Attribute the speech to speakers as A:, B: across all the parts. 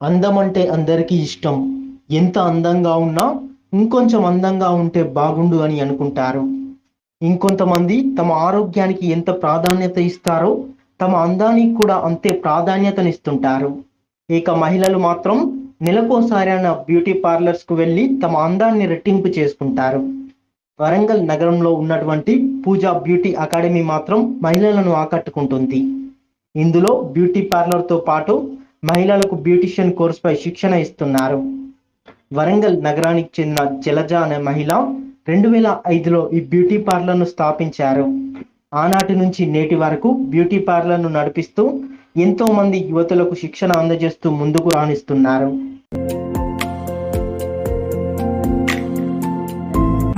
A: అందం అంటే అందరికీ ఇష్టం. ఎంత అందంగా ఉన్నా ఇంకొంచెం అందంగా ఉంటే బాగుండు అని అనుకుంటారు. ఇంకొంతమంది తమ ఆరోగ్యానికి ఎంత ప్రాధాన్యత ఇస్తారో తమ అందానికి కూడా అంతే ప్రాధాన్యతనిస్తుంటారు. ఇక మహిళలు మాత్రం నెలకోసారైనా బ్యూటీ పార్లర్స్కు వెళ్ళి తమ అందాన్ని రెట్టింపు చేసుకుంటారు. వరంగల్ నగరంలో ఉన్నటువంటి పూజా బ్యూటీ అకాడమీ మాత్రం మహిళలను ఆకట్టుకుంటుంది. ఇందులో బ్యూటీ పార్లర్తో పాటు మహిళలకు బ్యూటిషియన్ కోర్సుపై శిక్షణ ఇస్తున్నారు. వరంగల్ నగరానికి చెందిన జలజ అనే మహిళ 2005లో ఈ బ్యూటీ పార్లర్ను స్థాపించారు. ఆనాటి నుంచి నేటి వరకు బ్యూటీ పార్లర్ను నడిపిస్తూ ఎంతో మంది యువతులకు శిక్షణ అందజేస్తూ ముందుకు రాణిస్తున్నారు.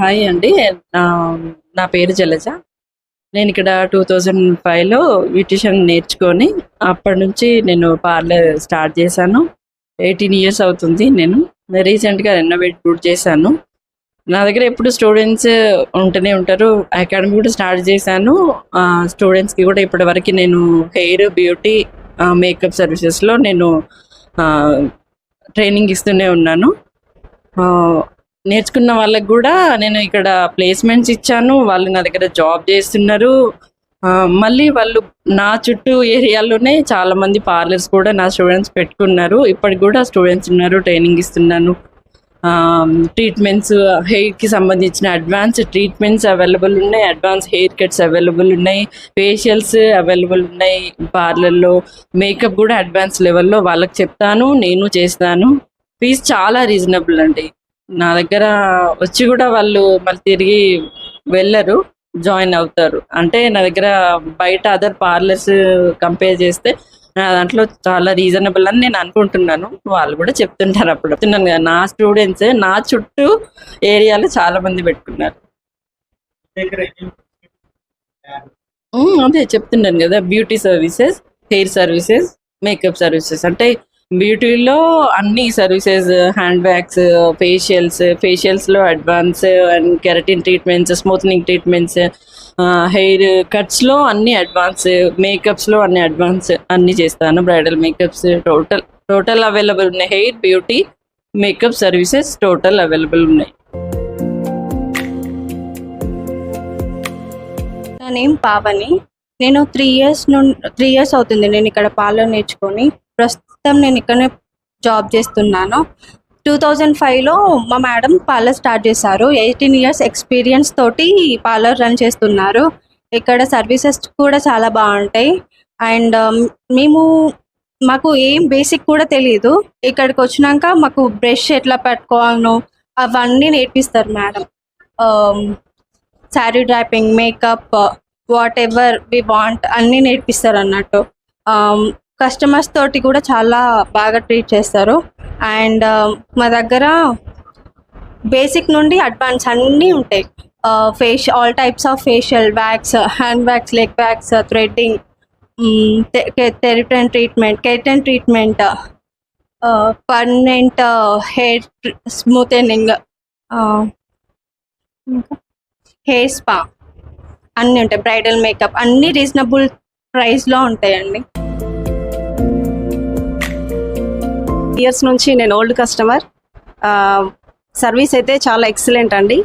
B: హాయ్ అండి, నా పేరు జలజ. నేను ఇక్కడ 2005లో బ్యూటిషియన్ నేర్చుకొని అప్పటి నుంచి నేను పార్లర్ స్టార్ట్ చేశాను. 18 years అవుతుంది. నేను రీసెంట్గా రెనోవేట్ కూడా చేశాను. నా దగ్గర ఎప్పుడు స్టూడెంట్స్ ఉంటూనే ఉంటారు. అకాడమీ కూడా స్టార్ట్ చేశాను. స్టూడెంట్స్కి కూడా ఇప్పటివరకు నేను హెయిర్, బ్యూటీ, మేకప్ సర్వీసెస్లో నేను ట్రైనింగ్ ఇస్తూనే ఉన్నాను. నేర్చుకున్న వాళ్ళకి కూడా నేను ఇక్కడ ప్లేస్మెంట్స్ ఇచ్చాను. వాళ్ళు నా దగ్గర జాబ్ చేస్తున్నారు. మళ్ళీ వాళ్ళు నా చుట్టూ ఏరియాలోనే చాలామంది పార్లర్స్ కూడా నా స్టూడెంట్స్ పెట్టుకున్నారు. ఇప్పటికి కూడా స్టూడెంట్స్ ఉన్నారు. ట్రైనింగ్ ఇస్తున్నాను. ట్రీట్మెంట్స్, హెయిర్కి సంబంధించిన అడ్వాన్స్ ట్రీట్మెంట్స్ అవైలబుల్ ఉన్నాయి. అడ్వాన్స్ హెయిర్ కట్స్ అవైలబుల్ ఉన్నాయి. ఫేషియల్స్ అవైలబుల్ ఉన్నాయి పార్లర్లో. మేకప్ కూడా అడ్వాన్స్ లెవెల్లో వాళ్ళకి చెప్తాను, నేను చేస్తాను. ఫీజు చాలా రీజనబుల్ అండి. నా దగ్గర వచ్చి కూడా వాళ్ళు మళ్ళీ తిరిగి వెళ్ళరు, జాయిన్ అవుతారు. అంటే నా దగ్గర బయట అదర్ పార్లర్స్ కంపేర్ చేస్తే నా దాంట్లో చాలా రీజనబుల్ అని నేను అనుకుంటున్నాను. వాళ్ళు కూడా చెప్తుంటారు. అప్పుడు చెప్తున్నాను కదా, నా స్టూడెంట్స్ నా చుట్టూ ఏరియాలో చాలా మంది పెట్టుకున్నారు. అదే చెప్తున్నాను కదా, beauty services, hair services, makeup services. అంటే బ్యూటీలో అన్ని సర్వీసెస్, హ్యాండ్ బ్యాగ్స్, ఫేషియల్స్లో advance and keratin treatments, smoothening treatments, hair కట్స్లో అన్ని అడ్వాన్స్, మేకప్స్లో అన్ని అడ్వాన్స్ అన్నీ చేస్తాను. బ్రైడల్ మేకప్స్ టోటల్ అవైలబుల్ ఉన్నాయి. Hair, beauty, makeup services total available ఉన్నాయి.
C: నా నేమ్ పావని. నేను 3 years అవుతుంది నేను ఇక్కడ పార్లర్ నేర్చుకొని. ప్రస్తుతం నేను ఇక్కడనే జాబ్ చేస్తున్నాను. 2005లో మా మేడం పార్లర్ స్టార్ట్ చేశారు. 18 years ఎక్స్పీరియన్స్ తోటి పార్లర్ రన్ చేస్తున్నారు. ఇక్కడ సర్వీసెస్ కూడా చాలా బాగుంటాయి. అండ్ మాకు ఏం బేసిక్ కూడా తెలియదు. ఇక్కడికి వచ్చినాక మాకు బ్రష్ ఎట్లా పెట్టుకోవాలో అవన్నీ నేర్పిస్తారు madam. Sari draping, makeup, whatever we want అన్నీ నేర్పిస్తారు అన్నట్టు. కస్టమర్స్ తోటి కూడా చాలా బాగా ట్రీట్ చేస్తారు. అండ్ మా దగ్గర బేసిక్ నుండి అడ్వాన్స్ అన్నీ ఉంటాయి. All types of facial, wax, hand wax, leg wax, threading, keratin treatment, permanent hair smoothening, hair spa అన్నీ ఉంటాయి. బ్రైడల్ మేకప్ అన్నీ రీజనబుల్ ప్రైస్లో ఉంటాయండి.
D: ఇయర్స్ నుంచి నేను ఓల్డ్ కస్టమర్. సర్వీస్ అయితే చాలా ఎక్సలెంట్ అండి.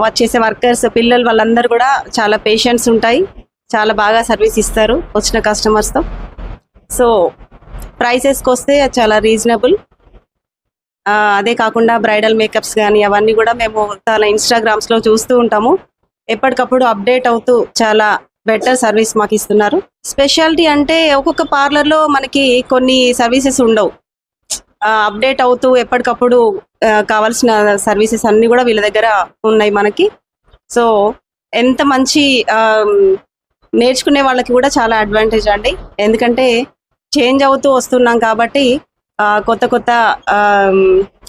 D: వచ్చేసే వర్కర్స్, పిల్లలు వాళ్ళందరూ కూడా చాలా పేషెంట్స్ ఉంటాయి. చాలా బాగా సర్వీస్ ఇస్తారు వచ్చిన కస్టమర్స్తో. సో ప్రైసెస్కి వస్తే చాలా రీజనబుల్. అదే కాకుండా బ్రైడల్ మేకప్స్ కానీ అవన్నీ కూడా మేము చాలా ఇన్స్టాగ్రామ్స్లో చూస్తూ ఉంటాము. ఎప్పటికప్పుడు అప్డేట్ అవుతూ చాలా బెటర్ సర్వీస్ మాకు ఇస్తున్నారు. స్పెషాలిటీ అంటే ఒక్కొక్క పార్లర్లో మనకి కొన్ని సర్వీసెస్ ఉండవు. అప్డేట్ అవుతూ ఎప్పటికప్పుడు కావాల్సిన సర్వీసెస్ అన్నీ కూడా వీళ్ళ దగ్గర ఉన్నాయి మనకి. సో ఎంత మంచి నేర్చుకునే వాళ్ళకి కూడా చాలా అడ్వాంటేజ్ అండి. ఎందుకంటే చేంజ్ అవుతూ వస్తున్నాం కాబట్టి కొత్త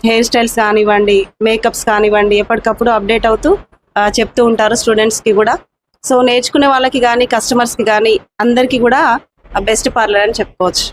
D: హెయిర్ స్టైల్స్ కానివ్వండి, మేకప్స్ కానివ్వండి, ఎప్పటికప్పుడు అప్డేట్ అవుతూ చెప్తూ ఉంటారు స్టూడెంట్స్కి కూడా. సో నేర్చుకునే వాళ్ళకి కానీ, కస్టమర్స్కి కానీ అందరికీ కూడా బెస్ట్ పార్లర్ అని చెప్పుకోవచ్చు.